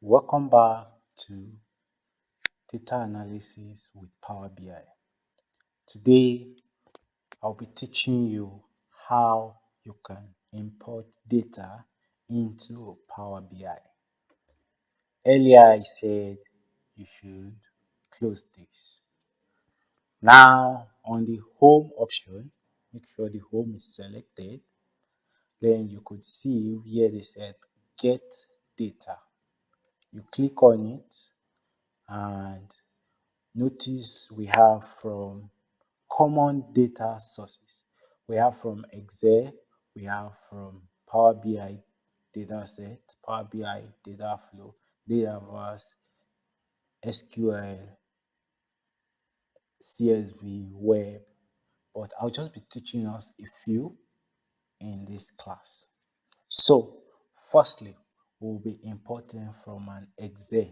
Welcome back to Data Analysis with Power BI. Today, I'll be teaching you how you can import data into Power BI. Earlier, I said you should close this. Now, on the home option, make sure the home is selected. Then you could see where they said get data. You click on it and notice we have from common data sources. We have from Excel, we have from Power BI dataset, Power BI data flow, Dataverse, SQL, CSV, web, but I'll just be teaching us a few in this class. So, firstly, we'll be importing from an Excel.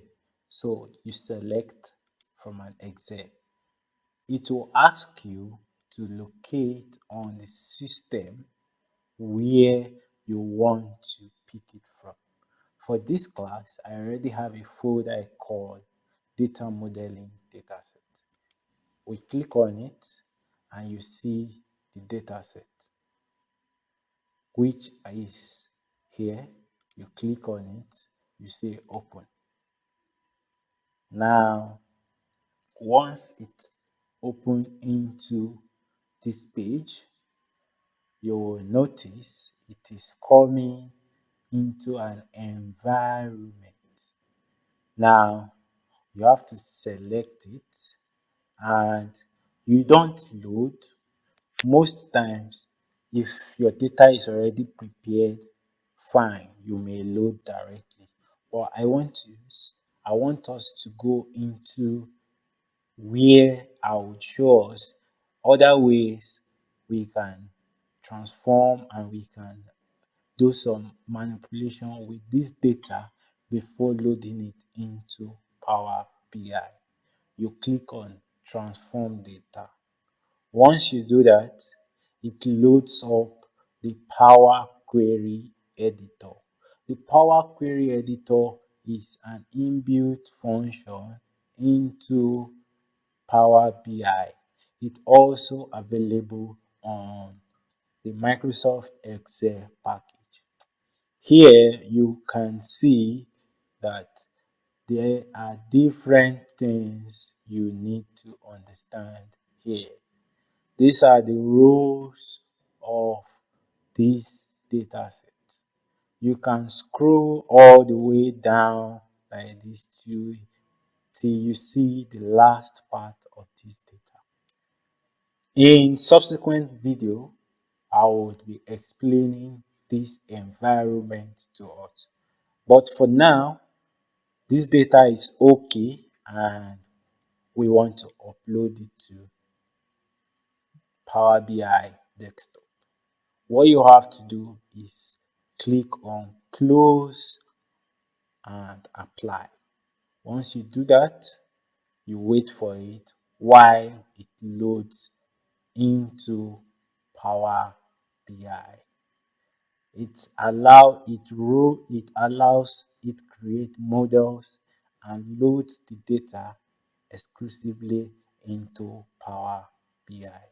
So, you select from an Excel. It will ask you to locate on the system where you want to pick it from. For this class, I already have a folder called Data Modeling Dataset. We click on it and you see the dataset, which is here. You click on it, you say open. Now, once it opens into this page, you will notice it is coming into an environment. Now, you have to select it and you don't load. Most times, if your data is already prepared, fine, you may load directly. But I want us to go into where I would show us other ways we can transform and we can do some manipulation with this data before loading it into Power BI. You click on transform data. Once you do that, it loads up the Power Query Editor. The Power Query Editor is an inbuilt function into Power BI. It's also available on the Microsoft Excel package. Here you can see that there are different things you need to understand here. These are the rules of this dataset. You can scroll all the way down like this till you see the last part of this data. In subsequent video, I would be explaining this environment to us. But for now, this data is okay and we want to upload it to Power BI desktop. What you have to do is click on close and apply. Once you do that, you wait for it while it loads into Power BI. It allows it create models and loads the data exclusively into Power BI.